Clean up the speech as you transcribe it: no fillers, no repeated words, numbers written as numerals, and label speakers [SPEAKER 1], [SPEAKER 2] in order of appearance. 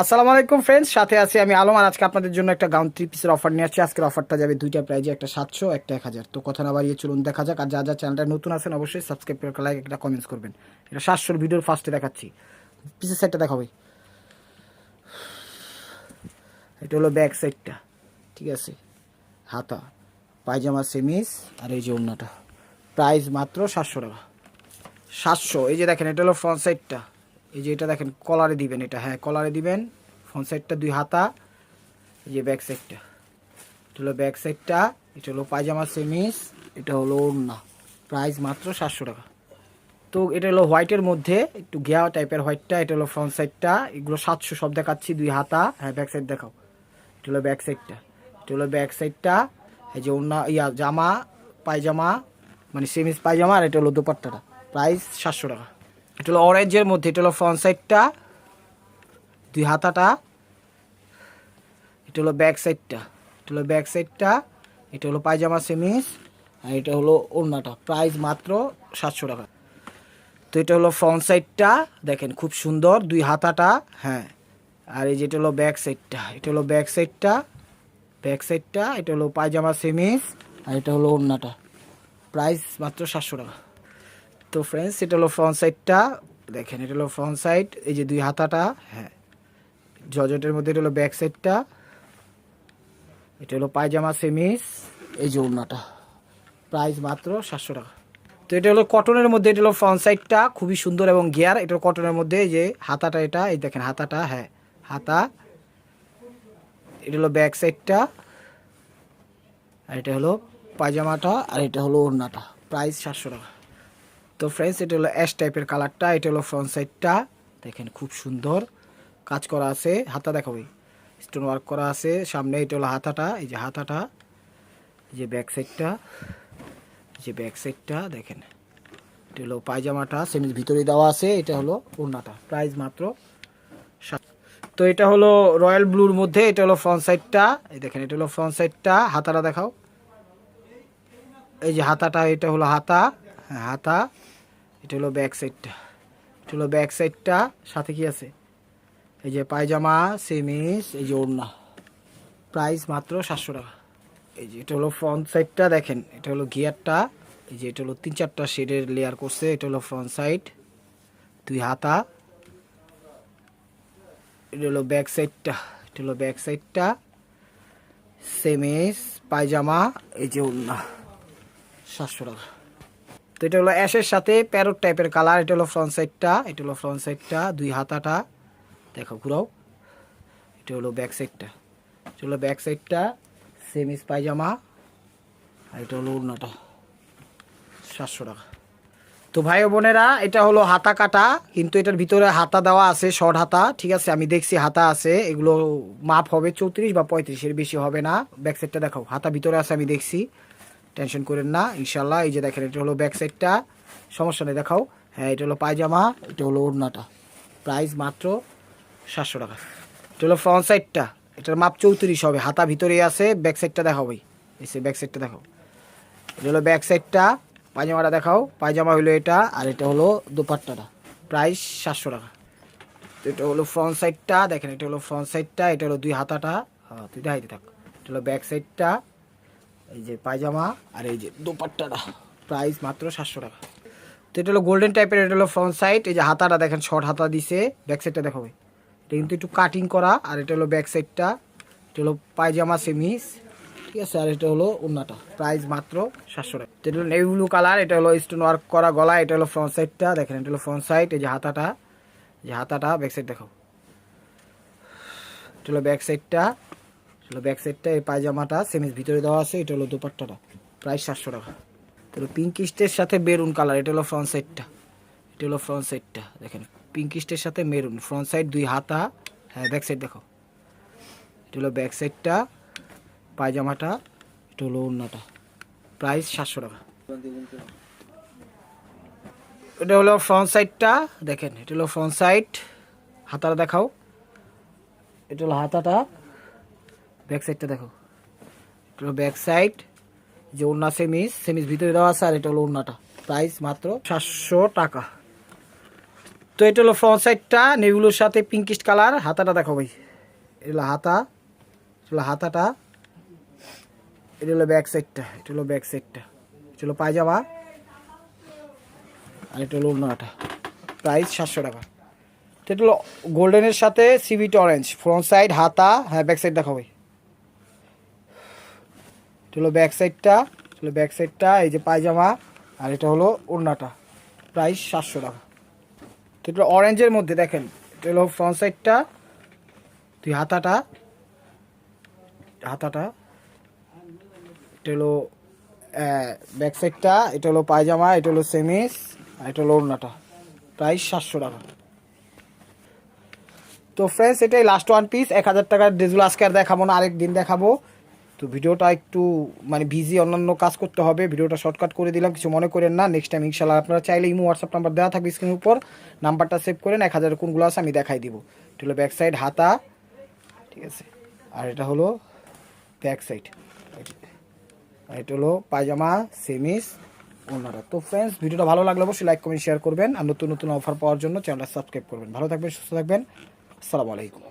[SPEAKER 1] আসসালামু আলাইকুম ফ্রেন্ডস, সাথে আছি আমি আলম। আর আজকে আপনাদের জন্য একটা গাউন 3 পিসের অফার নিয়ে আসছি। আজকের অফারটা যাবে দুইটা প্রাইজে, একটা 700, একটা 1000। তো কথা না বাড়িয়ে চলুন দেখা যাক। আর যা যা চ্যানেলটা নতুন আছেন অবশ্যই সাবস্ক্রাইব করে লাইক একটা কমেন্টস করবেন। এটা 700 ভিডিওর ফার্স্টে দেখাচ্ছি। পিসের সাইডটা দেখাবো। এটা হলো ব্যাক সাইডটা, ঠিক আছে। হাতা, পায়জামা, সেমিস, আর এই যে ওড়নাটা। প্রাইস মাত্র 700 টাকা। 700। এই যে দেখেন, এটা হলো ফ্রন্ট সাইডটা। এই যে এটা দেখেন, কলারে দিবেন এটা, হ্যাঁ কলারে দিবেন। ফ্রন্ট সাইডটা 2 হাতা। এই যে ব্যাক সাইডটা, এটা হলো ব্যাক সাইডটা। এটা হলো পায়জামা সেমিস, এটা হলো ওড়না। প্রাইস মাত্র 700 টাকা। তো এটা হলো হোয়াইটের মধ্যে একটু গিয়া টাইপের হোয়াইটটা। এটা হলো ফ্রন্ট সাইডটা। এগুলো 700 সব দেখাচ্ছি, 2 হাতা। হ্যাঁ ব্যাক সাইড দেখাও। এটা হলো ব্যাক সাইডটা, এটা হলো ব্যাক সাইডটা। এই যে ওড়না, জামা, পায়জামা, মানে সেমিস পায়জামা। আর এটা হলো দোপাট্টাটা। প্রাইস 700 টাকা। এটা হলো অরেঞ্জের মধ্যে, এটা হলো ফ্রন্ট সাইডটা, 2 হাতাটা। এটা হলো ব্যাক সাইডটা, এটা হলো ব্যাক সাইডটা। এটা হলো পায়জামা সেমিস, আর এটা হলো ওড়নাটা। প্রাইস মাত্র 700 টাকা। তো এটা হলো ফ্রন্ট সাইডটা, দেখেন খুব সুন্দর, 2 হাতাটা, হ্যাঁ। আর এই যেটা হলো ব্যাক সাইডটা, এটা হলো ব্যাক সাইডটা, ব্যাক সাইডটা। এটা হলো পায়জামা সেমিস, আর এটা হলো ওড়নাটা। প্রাইস মাত্র 700 টাকা। তো ফ্রেন্ডস, এটা হলো ফ্রন্ট সাইডটা, দেখেন এটা হলো ফ্রন্ট সাইড। এই যে 2 হাতাটা, হ্যাঁ জর্জেটের মধ্যে। এটা হলো ব্যাক সাইডটা, এটা হলো পায়জামা সেমিস, এই যে ওড়নাটা। প্রাইস মাত্র 700 টাকা। তো এটা হলো কটনের মধ্যে, এটা হলো ফ্রন্ট সাইডটা, খুবই সুন্দর এবং গিয়ার। এটা কটনের মধ্যে। এই যে হাতাটা, এটা এই দেখেন হাতাটা, হ্যাঁ হাতা। এটা হলো ব্যাক সাইডটা, আর এটা হলো পায়জামাটা, আর এটা হলো ওড়নাটা। প্রাইস 700 টাকা। তো ফ্রেন্ডস, এটা হলো অ্যাশ টাইপের কালারটা। এটা হলো ফ্রন্ট সাইডটা, দেখেন খুব সুন্দর কাজ করা আছে। হাতা দেখাবো, স্টোন ওয়ার্ক করা আছে সামনে। এটা হলো হাতাটা, এই যে হাতাটা। এই যে ব্যাক সাইডটা, যে ব্যাক সাইডটা দেখেন। এটা হলো পায়জামাটা, সেমিস ভিতরে দেওয়া আছে। এটা হলো ওড়নাটা। প্রাইস মাত্র 7। তো এটা হলো রয়্যাল ব্লুর মধ্যে। এটা হলো ফ্রন্ট সাইডটা, এই দেখেন এটা হলো ফ্রন্ট সাইডটা। হাতাটা দেখাও, এই যে হাতাটা, এটা হলো হাতা, হ্যাঁ হাতা। এটা হলো ব্যাক সাইডটা, এটা হলো ব্যাক সাইডটা। সাথে কি আছে, এই যে পায়জামা সেমিস, এই যে ওড়না। প্রাইস মাত্র 700 টাকা। এই যে এটা হলো ফ্রন্ট সাইডটা, দেখেন এটা হলো গিয়ারটা। এই যে এটা হলো 3-4টা শেডের লেয়ার করছে। এটা হলো ফ্রন্ট সাইড, 2 হাতা। এটা হলো ব্যাক সাইডটা, এটা হলো ব্যাক সাইডটা। সেমিস পায়জামা, এই যে ওড়না। 700 টাকা। তো এটা হলো অ্যাশের সাথে প্যারোট টাইপের কালার। এটা হলো ফ্রন্ট সাইডটা, এটা হলো ফ্রন্ট সাইডটা, 2 হাতাটা। দেখো ঘুরাও। এটা হলো ব্যাক সাইডটা, এটা হলো ব্যাক সাইডটা। সেমিস পায়জামা, আর এটা হলো ওড়নাটা। 700 টাকা। তো ভাই ও বোনেরা, এটা হলো হাতা কাটা, কিন্তু এটার ভিতরে হাতা দেওয়া আছে, শর্ট হাতা, ঠিক আছে। আমি দেখছি হাতা আছে, এগুলো মাপ হবে 34 বা 35, এর বেশি হবে না। ব্যাক সাইডটা দেখাও, হাতা ভিতরে আছে, আমি দেখছি, টেনশন করেন না ইনশাল্লাহ। এই যে দেখেন, এটা হলো ব্যাক সাইডটা, সমস্যা নেই দেখাও। হ্যাঁ এটা হলো পায়জামা, এটা হলো ওড়নাটা। প্রাইস মাত্র 700 টাকা। এটা হলো ফ্রন্ট সাইডটা, এটার মাপ 34 হবে, হাতা ভিতরেই আছে। ব্যাক সাইডটা দেখাও ভাই, এসে ব্যাক সাইডটা দেখাও। এটা হলো ব্যাক সাইডটা। পায়জামাটা দেখাও, পায়জামা হলো এটা, আর এটা হলো দোপাট্টাটা। প্রাইস 700 টাকা। তো এটা হলো ফ্রন্ট সাইডটা, দেখেন এটা হলো ফ্রন্ট সাইডটা। এটা হলো 2 হাতাটা, হ্যাঁ তুই দেখাইতে থাক। এটা হলো ব্যাক সাইডটা, এই যে পায়জামা, আর এই যে দোপাট্টাটা। প্রাইস মাত্র 700 টাকা। তো এটা হলো গোল্ডেন টাইপের। এটা হলো ফ্রন্ট সাইড, এই যে হাতাটা দেখেন শর্ট হাতা দিছে। ব্যাক সাইডটা দেখাবে, এটা কিন্তু একটু কাটিং করা। আর এটা হলো ব্যাক সাইডটা, এটা হলো পায়জামা সেমিস, ঠিক আছে। আর এটা হলো ওড়নাটা। প্রাইস মাত্র 700 টাকা। এটা হলো নেভি ব্লু কালার, এটা হলো স্টোন ওয়ার্ক করা গলা। এটা হলো ফ্রন্ট সাইডটা, দেখেন এটা হলো ফ্রন্ট সাইড। এই যে হাতাটা, যে হাতাটা। ব্যাক সাইড দেখাও, এটা হলো ব্যাক সাইডটা, এটা হলো ব্যাক সাইডটা। এই পায়জামাটা সেমিস ভিতরে দেওয়া আছে। এটা হলো দোপাট্টাটা। প্রাইস 700 টাকা। তাহলে পিঙ্কিস্টের সাথে মেরুন কালার। এটা হলো ফ্রন্ট সাইডটা, এটা হলো ফ্রন্ট সাইডটা, দেখেন পিঙ্কিস্টের সাথে মেরুন। ফ্রন্ট সাইড 2 হাতা, হ্যাঁ ব্যাক সাইড দেখো। এটা হলো ব্যাক সাইডটা, পায়জামাটা, এটা হলো ওড়নাটা। প্রাইস 700 টাকা। এটা হলো ফ্রন্ট সাইডটা, দেখেন এটা হলো ফ্রন্ট সাইড। হাতাটা দেখাও, এটা হলো হাতাটা। ব্যাক সাইডটা দেখো, এটা হলো ব্যাক সাইড। যে ওড়না সেমিস, সেমিস ভিতরে দেওয়া আছে। আর এটা হলো ওড়নাটা। প্রাইস মাত্র 700 টাকা। তো এটা হলো ফ্রন্ট সাইডটা নেভিগুলোর সাথে পিঙ্কিশ কালার। হাতাটা দেখো ভাই, এটা হলো হাতা, এটা হলো হাতাটা, এটা হলো ব্যাক সাইডটা, এটা হলো ব্যাক সাইডটা, এটা হলো পায়জামা, আর এটা হলো ওড়নাটা। প্রাইস 700 টাকা। তো এটা হলো গোল্ডেনের সাথে সিভিট অরেঞ্জ, ফ্রন্ট সাইড হাতা, হ্যাঁ ব্যাক সাইড দেখো ভাই, এটা হলো ব্যাক সাইডটা, এটা হলো ব্যাক সাইডটা, এই যে পায়জামা, আর এটা হলো ওড়নাটা। প্রাইস 700 টাকা। তো এটা অরেঞ্জের মধ্যে দেখেন, এটা হলো ফ্রন্ট সাইডটা, তুই হাতাটা, হাতাটা, এটা হলো ব্যাক সাইডটা, এটা হলো পায়জামা, এটা হলো সেমিস, আর এটা হলো ওড়নাটা। প্রাইস 700 টাকা। তো ফ্রেন্ডস এটাই লাস্ট ওয়ান পিস 1000 টাকার ড্রেসগুলো আজকে আর দেখাবো না, আরেক দিন দেখাবো। তো ভিডিওটা একটু মানে বিজি, অন্যান্য কাজ করতে হবে, ভিডিওটা শর্টকাট করে দিলাম, কিছু মনে করেন না। নেক্সট টাইম ইনশাল্লাহ আপনারা চাইলে ইমো হোয়াটসঅ্যাপ নাম্বার দেওয়া থাকবে স্ক্রিনের উপর, নাম্বারটা সেভ করেন, 1000 কোনগুলো আছে আমি দেখাই দিব। এটা হলো ব্যাক সাইড হাতা, ঠিক আছে, আর এটা হলো ব্যাক সাইড, আর এটা হলো পায়জামা সেমিস ওনারা। তো ফ্রেন্ডস ভিডিওটা ভালো লাগলে অবশ্যই লাইক কমেন্ট শেয়ার করবেন, আর নতুন নতুন অফার পাওয়ার জন্য চ্যানেলটা সাবস্ক্রাইব করবেন। ভালো থাকবেন, সুস্থ থাকবেন, আসসালামু আলাইকুম।